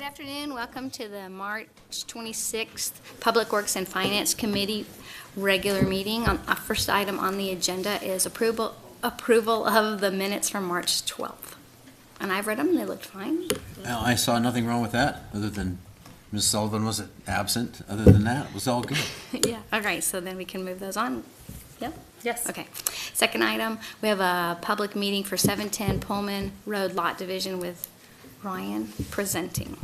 afternoon. Welcome to the March 26th Public Works and Finance Committee regular meeting. Our first item on the agenda is approval of the minutes from March 12th. And I've read them, and they looked fine. Well, I saw nothing wrong with that, other than Ms. Sullivan was absent. Other than that, it was all good. Yeah, all right, so then we can move those on. Yeah? Yes. Okay. Second item, we have a public meeting for 710 Pullman Road Lot Division with Ryan presenting.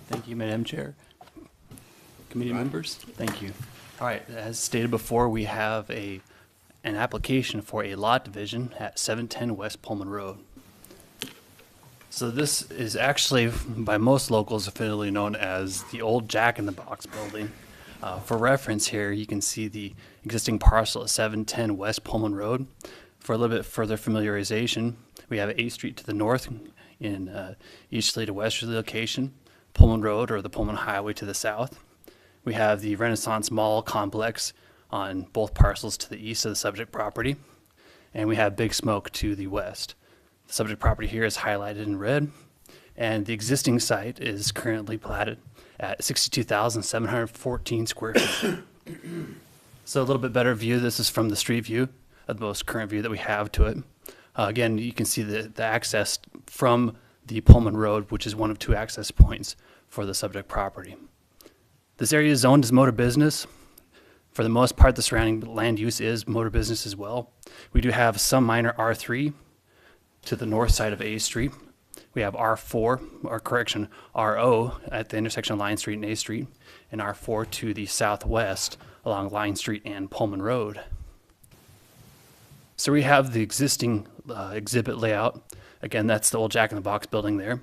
Thank you, Madam Chair. Committee members, thank you. All right, as stated before, we have an application for a lot division at 710 West Pullman Road. So this is actually, by most locals, affiliately known as the old Jack in the Box building. For reference here, you can see the existing parcel at 710 West Pullman Road. For a little bit further familiarization, we have 8th Street to the north in easterly to westerly location, Pullman Road or the Pullman Highway to the south. We have the Renaissance Mall complex on both parcels to the east of the subject property, and we have Big Smoke to the west. The subject property here is highlighted in red, and the existing site is currently platted at 62,714 square feet. So a little bit better view. This is from the street view, the most current view that we have to it. Again, you can see the access from the Pullman Road, which is one of two access points for the subject property. This area is zoned as motor business. For the most part, the surrounding land use is motor business as well. We do have some minor R3 to the north side of A Street. We have R4, or correction, RO at the intersection of Line Street and A Street, and R4 to the southwest along Line Street and Pullman Road. So we have the existing exhibit layout. Again, that's the old Jack in the Box building there.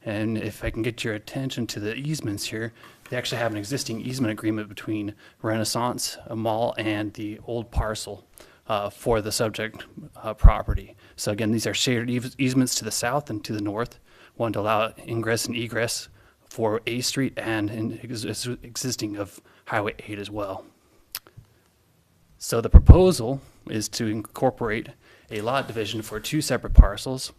And if I can get your attention to the easements here, they actually have an existing easement agreement between Renaissance Mall and the old parcel for the subject property. So again, these are shared easements to the south and to the north, one to allow ingress and egress for A Street and existing of Highway 8 as well. So the proposal is to incorporate a lot division for two separate parcels.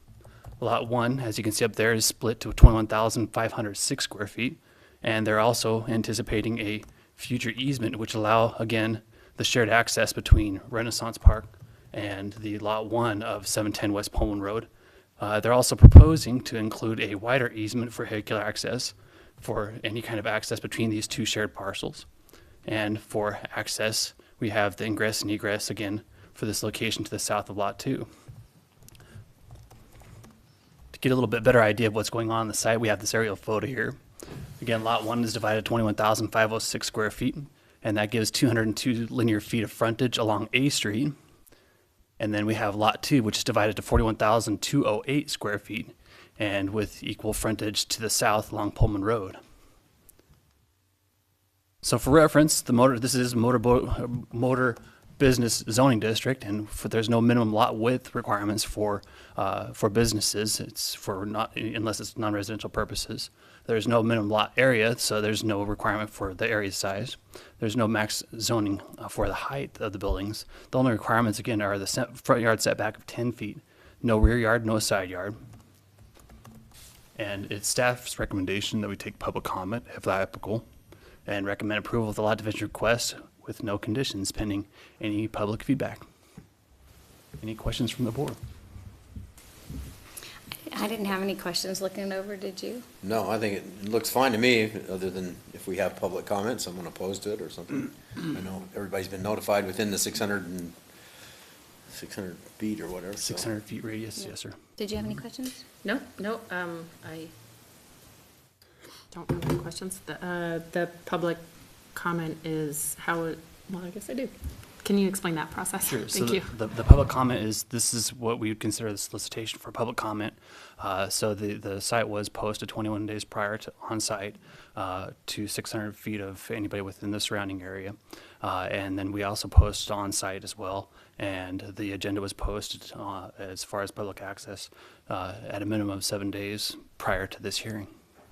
Lot 1, as you can see up there, is split to 21,506 square feet, and they're also anticipating a future easement which allow, again, the shared access between Renaissance Park and the Lot 1 of 710 West Pullman Road. They're also proposing to include a wider easement for vehicular access for any kind of access between these two shared parcels. And for access, we have the ingress and egress, again, for this location to the south of Lot 2. To get a little bit better idea of what's going on the site, we have this aerial photo here. Again, Lot 1 is divided 21,506 square feet, and that gives 202 linear feet of frontage along A Street. And then we have Lot 2, which is divided to 41,208 square feet, and with equal frontage to the south along Pullman Road. So for reference, this is motor business zoning district, and there's no minimum lot width requirements for businesses. It's for not, unless it's non-residential purposes. There's no minimum lot area, so there's no requirement for the area size. There's no max zoning for the height of the buildings. The only requirements, again, are the front yard setback of 10 feet, no rear yard, no side yard. And it's staff's recommendation that we take public comment, if applicable, and recommend approval of the lot division request with no conditions pending any public feedback. Any questions from the board? I didn't have any questions looking it over, did you? No, I think it looks fine to me, other than if we have public comment, someone opposed to it or something. I know everybody's been notified within the 600 feet or whatever. 600 feet radius, yes, sir. Did you have any questions? No, I don't have any questions. The public comment is well, I guess I do. Can you explain that process? Sure. Thank you. The public comment is, this is what we would consider the solicitation for public comment. So the site was posted 21 days prior to on site to 600 feet of anybody within the surrounding area. And then we also posted on site as well. And the agenda was posted as far as public access at a minimum of 7 days prior to this hearing,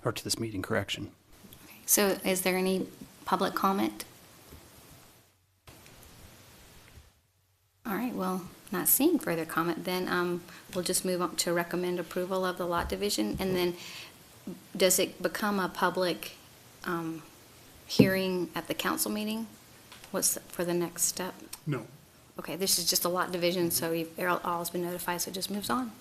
or to this meeting, correction. So is there any public comment? All right, well, not seeing further comment, then we'll just move on to recommend approval of the lot division. And then does it become a public hearing at the council meeting? What's for the next step? No. Okay, this is just a lot division, so all has been notified, so it just moves on.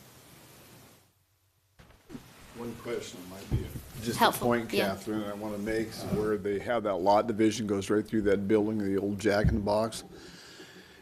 One question might be just a Helpful, point, yeah. Catherine, I want to make, is where they have that lot division goes right through that building, the old Jack in the Box.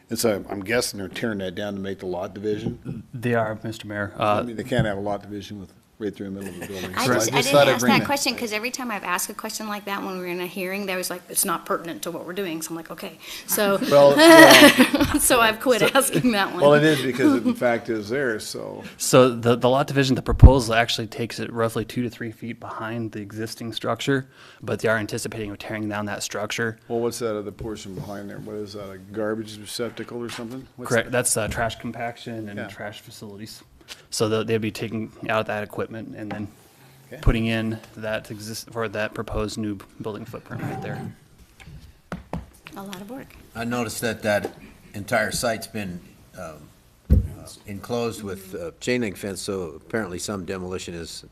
And so I'm guessing they're tearing that down to make the lot division. They are, Mr. Mayor. I mean, they can't have a lot division with, right through the middle of the building. I So just, I just didn't thought I'd ask bring that question because every time I've asked a question like that when we were in a hearing, they was like, it's not pertinent to what we're doing. So I'm like, okay. So, Well, so I've quit asking that one. well, it is because it in fact is there, so. So the lot division, the proposal actually takes it roughly 2 to 3 feet behind the existing structure, but they are anticipating of tearing down that structure. Well, what's that other portion behind there? What is that, a garbage receptacle or something? What's Correct, that? that's trash compaction and Yeah. trash facilities. So they'd be taking out that equipment and then Okay. putting in that that proposed new building footprint right there. A lot of work. I noticed that entire site's been enclosed with chain link fence, so apparently some demolition is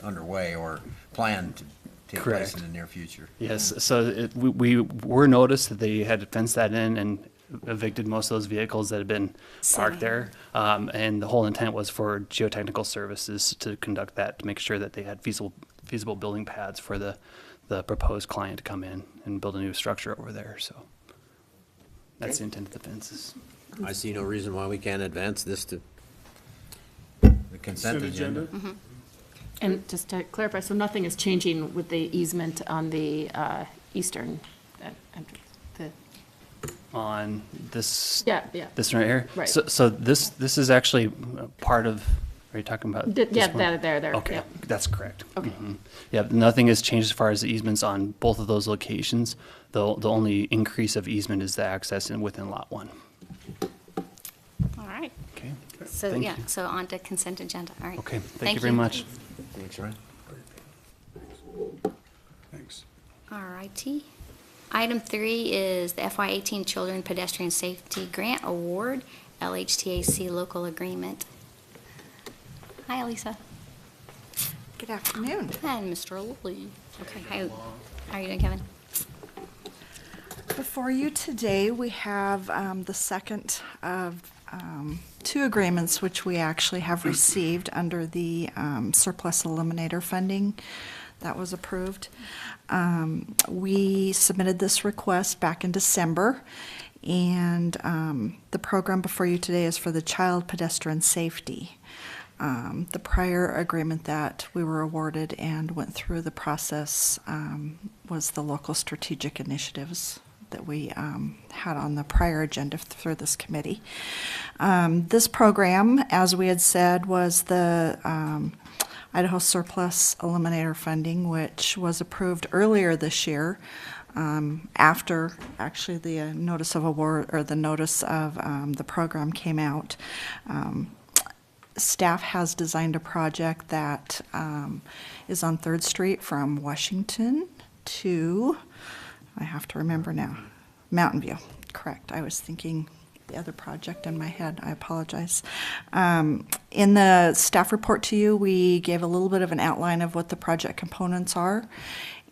underway or planned to take place in Correct. the near future. Yes, so we were noticed that they had to fence that in and evicted most of those vehicles that had been parked there. And the whole intent was for geotechnical services to conduct that, to make sure that they had feasible building pads for the proposed client to come in and build a new structure over there, so. That's the intent of the fences. I see no reason why we can't advance this to the consent agenda. And just to clarify, so nothing is changing with the easement on the eastern entrance? On this. Yeah, yeah. This right here? Right. So this is actually part of, are you talking about? Yeah, this one? there, Okay, yep. that's correct. Okay. Mhm. Yeah, nothing has changed as far as the easements on both of those locations. The only increase of easement is the access within Lot 1. All right. Okay. So, Thank yeah, you. so on to consent agenda. All right. Okay, thank you very much. Thanks, Ryan. Thanks. All righty. Item 3 is the FY18 Children Pedestrian Safety Grant Award, LHTAC local agreement. Hi, Elisa. Good afternoon. And Mr. Lilly. Okay, how are you doing, Kevin? Before you today, we have the second of 2 agreements which we actually have received under the surplus eliminator funding that was approved. We submitted this request back in December, and the program before you today is for the child pedestrian safety. The prior agreement that we were awarded and went through the process was the local strategic initiatives that we had on the prior agenda through this committee. This program, as we had said, was the Idaho surplus eliminator funding, which was approved earlier this year after actually the notice of award or the notice of the program came out. Staff has designed a project that is on 3rd Street from Washington to, I have to remember now, Mountain View. Correct. I was thinking the other project in my head. I apologize. In the staff report to you, we gave a little bit of an outline of what the project components are.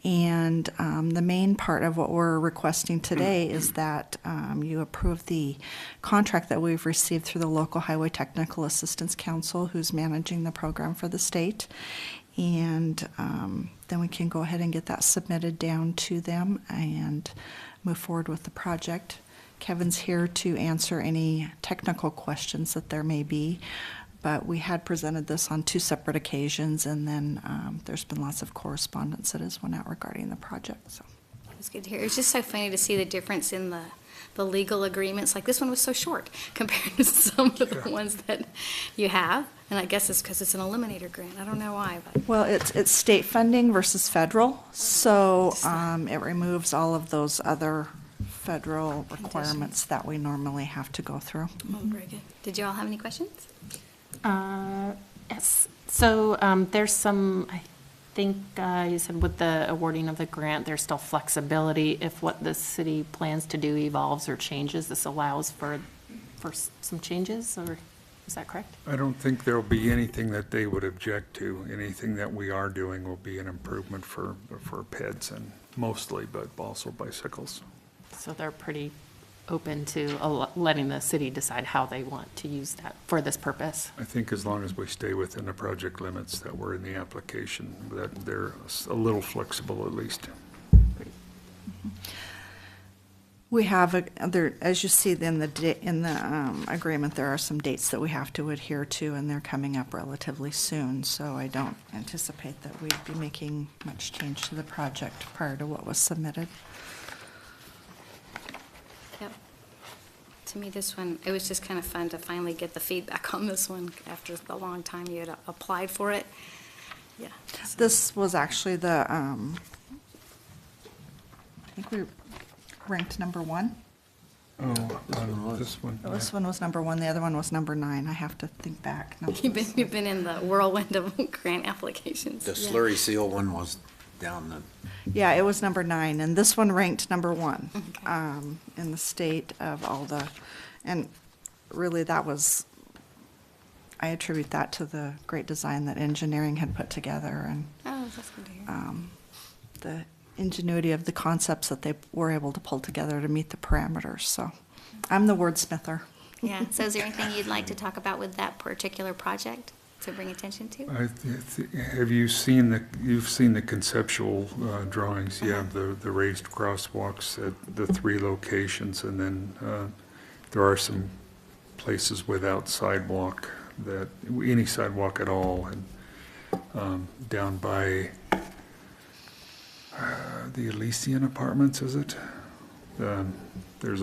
And the main part of what we're requesting today is that you approve the contract that we've received through the local Highway Technical Assistance Council, who's managing the program for the state. And then we can go ahead and get that submitted down to them and move forward with the project. Kevin's here to answer any technical questions that there may be, but we had presented this on 2 separate occasions, and then there's been lots of correspondence that has went out regarding the project. So It's good to hear. It's just so funny to see the difference in the legal agreements. Like, this one was so short compared to some of the ones that you have. And I guess it's because it's an eliminator grant. I don't know why, but. well, it's state funding versus federal, so it removes all of those other federal requirements that we normally have to go through. Oh, very good. Did you all have any questions? Yes. So there's some, think you said with the awarding of the grant, there's still flexibility if what the city plans to do evolves or changes. This allows for some changes, or is that correct? I don't think there'll be anything that they would object to. Anything that we are doing will be an improvement for peds and mostly, but also bicycles. So they're pretty open to letting the city decide how they want to use that for this purpose. I think as long as we stay within the project limits that were in the application, that they're a little flexible at least. We have, as you see in the agreement, there are some dates that we have to adhere to, and they're coming up relatively soon, so I don't anticipate that we'd be making much change to the project prior to what was submitted. Yep. To me, this one, it was just kind of fun to finally get the feedback on this one after the long time you had applied for it. Yeah. This was actually I think we ranked number 1. Oh, this one. This one was number 1, the other one was number 9. I have to think back. No. You've been in the whirlwind of grant applications. The Yeah. slurry seal one was down the, Yeah, it was number 9, and this one ranked number 1 in the state of all the, and really that was, I attribute that to the great design that engineering had put together and Oh, that's good to hear. the ingenuity of the concepts that they were able to pull together to meet the parameters. So I'm the wordsmither. Yeah, so is there anything you'd like to talk about with that particular project to bring attention to? Have you seen you've seen the conceptual drawings? Yeah, the raised crosswalks at the 3 locations, and then there are some places without sidewalk, any sidewalk at all, and down by the Elysian Apartments, is it? There's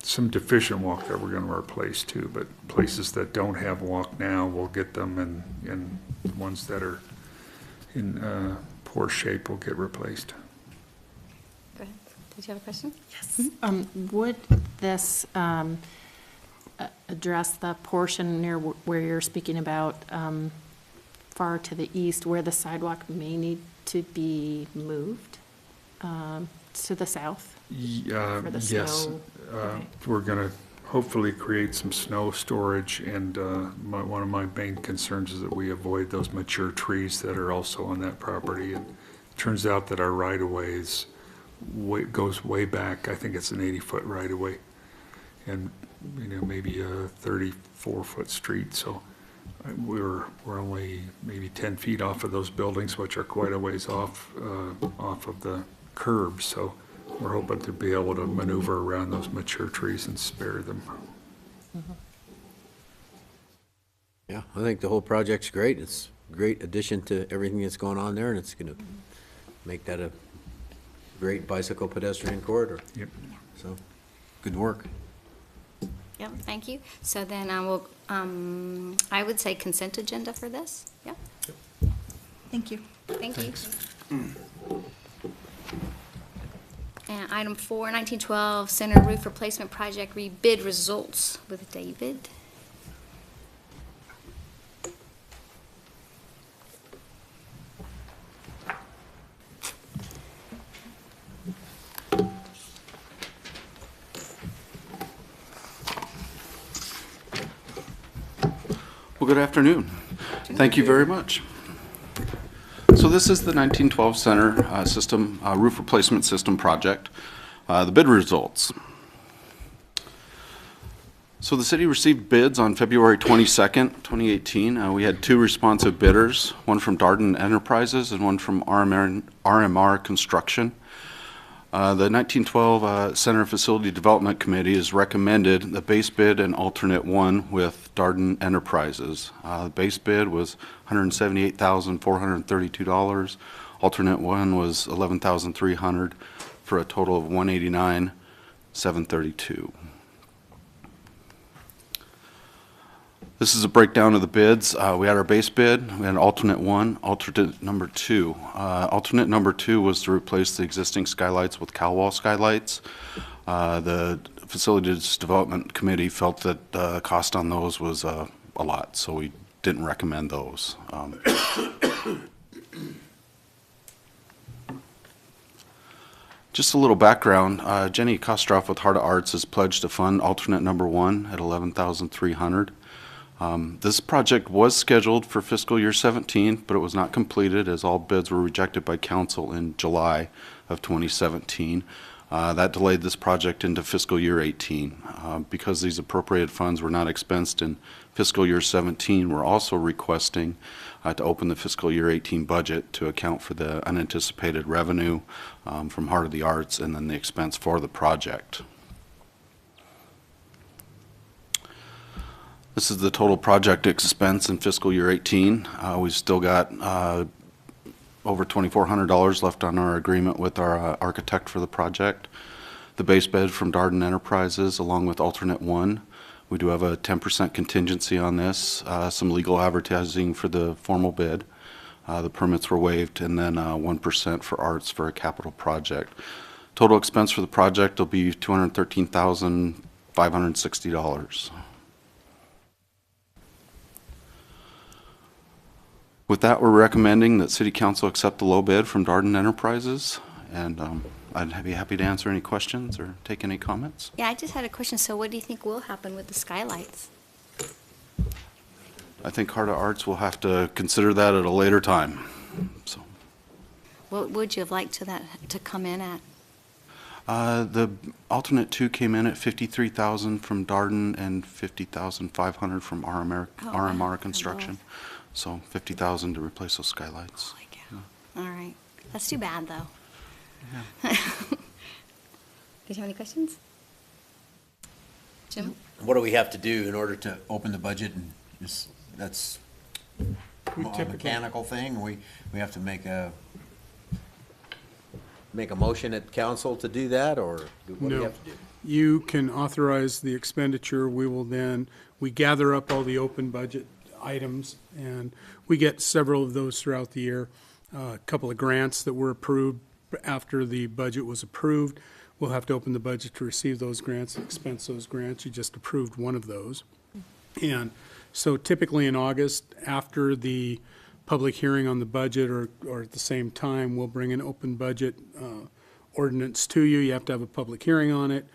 some deficient walk that we're going to replace too, but places that don't have walk now, we'll get them, and the ones that are in poor shape will get replaced. Go ahead. Did you have a question? Yes. Would this address the portion near where you're speaking about far to the east, where the sidewalk may need to be moved to the south? For the Yes. snow? Okay. We're going to hopefully create some snow storage, and one of my main concerns is that we avoid those mature trees that are also on that property. And it turns out that our right-of-way goes way back. I think it's an 80-foot right-of-way, and maybe a 34-foot street. So we're only maybe 10 feet off of those buildings, which are quite a ways off of the curb. So we're hoping to be able to maneuver around those mature trees and spare them. yeah, I think the whole project's great. It's a great addition to everything that's going on there, and it's going to make that a great bicycle pedestrian corridor. Yep. So, good work. Yep, thank you. So then I would say consent agenda for this. Yep, Thank you. thank you. And item 4, 1912 Center Roof Replacement Project rebid results with David. Well, good afternoon. Thank you very much. So this is the 1912 Center System Roof Replacement System Project. The bid results. So the city received bids on February 22nd, 2018. We had 2 responsive bidders, one from Darden Enterprises and one from RMR Construction. The 1912 Center Facility Development Committee has recommended the base bid and alternate 1 with Darden Enterprises. The base bid was $178,432. Alternate 1 was $11,300 for a total of $189,732. This is a breakdown of the bids. We had our base bid, we had alternate 1, alternate number 2. Alternate number 2 was to replace the existing skylights with cow-wall skylights. The Facilities Development Committee felt that the cost on those was a lot, so we didn't recommend those. Just a little background. Jenny Kostroff with Heart of Arts has pledged to fund alternate number 1 at $11,300. This project was scheduled for fiscal year 17, but it was not completed as all bids were rejected by council in July of 2017. That delayed this project into fiscal year 18. Because these appropriated funds were not expensed in fiscal year 17, we're also requesting to open the fiscal year 18 budget to account for the unanticipated revenue from Heart of the Arts and then the expense for the project. This is the total project expense in fiscal year 18. We've still got over $2,400 left on our agreement with our architect for the project. The base bid from Darden Enterprises along with alternate 1. We do have a 10% contingency on this, some legal advertising for the formal bid. The permits were waived, and then 1% for arts for a capital project. Total expense for the project will be $213,560. With that, we're recommending that City Council accept the low bid from Darden Enterprises, and I'd be happy to answer any questions or take any comments. Yeah, I just had a question. So what do you think will happen with the skylights? I think Heart of Arts will have to consider that at a later time. So, What would you have liked to come in at? the alternate 2 came in at $53,000 from Darden and $50,500 from RMR Construction. So $50,000 to replace those skylights. Holy cow. All right. That's too bad, though. Yeah. Did you have any questions? Jim? What do we have to do in order to open the budget? And just, that's a mechanical thing. We have to make a motion at council to do that, or what do you No. have to do? You can authorize the expenditure. We gather up all the open budget items, and we get several of those throughout the year. A couple of grants that were approved after the budget was approved. We'll have to open the budget to receive those grants, expense those grants. You just approved one of those. And so typically in August, after the public hearing on the budget or at the same time, we'll bring an open budget ordinance to you. You have to have a public hearing on it.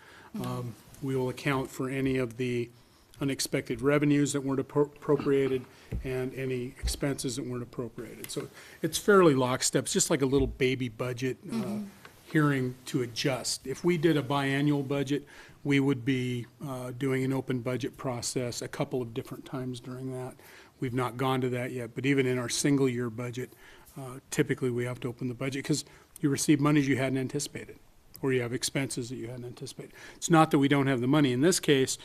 We will account for any of the unexpected revenues that weren't appropriated and any expenses that weren't appropriated. So it's fairly lockstep. It's just like a little baby budget hearing to adjust. If we did a biannual budget, we would be doing an open budget process a couple of different times during that. We've not gone to that yet, but even in our single-year budget, typically we have to open the budget because you receive monies you hadn't anticipated, or you have expenses that you hadn't anticipated. It's not that we don't have the money. In this case,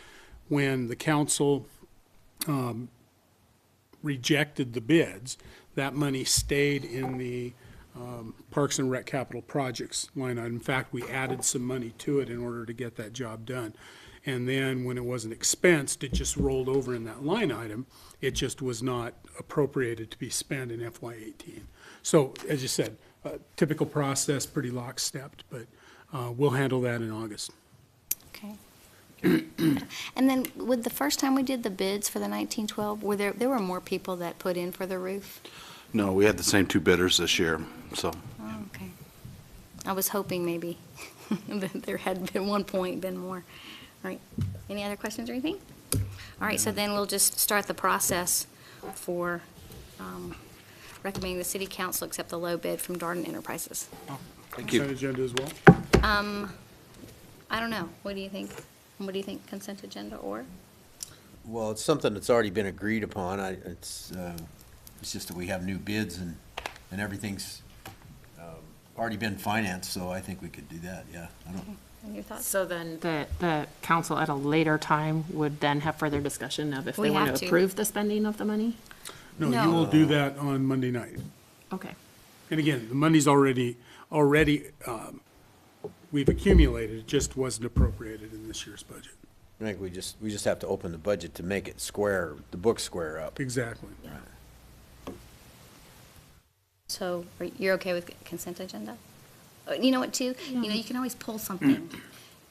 when the council rejected the bids, that money stayed in the Parks and Rec capital projects line item. In fact, we added some money to it in order to get that job done. And then when it wasn't expensed, it just rolled over in that line item. It just was not appropriated to be spent in FY18. So, as you said, typical process, pretty lockstep, but we'll handle that in August. Okay. And then with the first time we did the bids for the 1912, there were more people that put in for the roof? No, we had the same 2 bidders this year, so. Oh, okay. I was hoping maybe that there had been one point been more. All right. Any other questions or anything? All right, so then we'll just start the process for recommending the city council accept the low bid from Darden Enterprises. Thank you. Consent agenda as well? I don't know. What do you think? What do you think, consent agenda or? Well, it's something that's already been agreed upon. It's just that we have new bids and everything's already been financed, so I think we could do that, yeah. I don't. Any thoughts? So then the council at a later time would then have further discussion of if We they want have to to. approve the spending of the money? No, No. you will do that on Monday night. Okay. And again, the money's already, we've accumulated, it just wasn't appropriated in this year's budget. I think we just have to open the budget to make it square, the book square up. Exactly. So you're okay with consent agenda? You know what, too? You know, you can always pull something.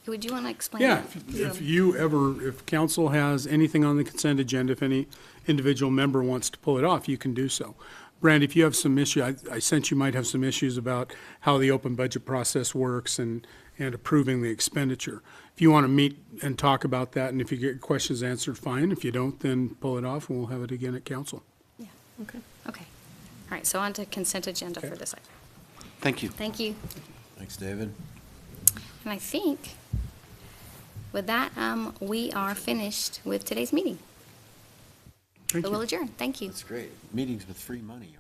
Would you want to explain Yeah, that? if council has anything on the consent agenda, if any individual member wants to pull it off, you can do so. Randy, if you have some issue, I sense you might have some issues about how the open budget process works and approving the expenditure. If you want to meet and talk about that, and if you get questions answered, fine. If you don't, then pull it off, and we'll have it again at council. Yeah, okay. Okay. All right, so on to consent agenda for this item. Thank you. Thank you. Thanks, David. And I think with that, we are finished with today's meeting. Thank So you. we'll adjourn. Thank you. That's great. Meetings with free money.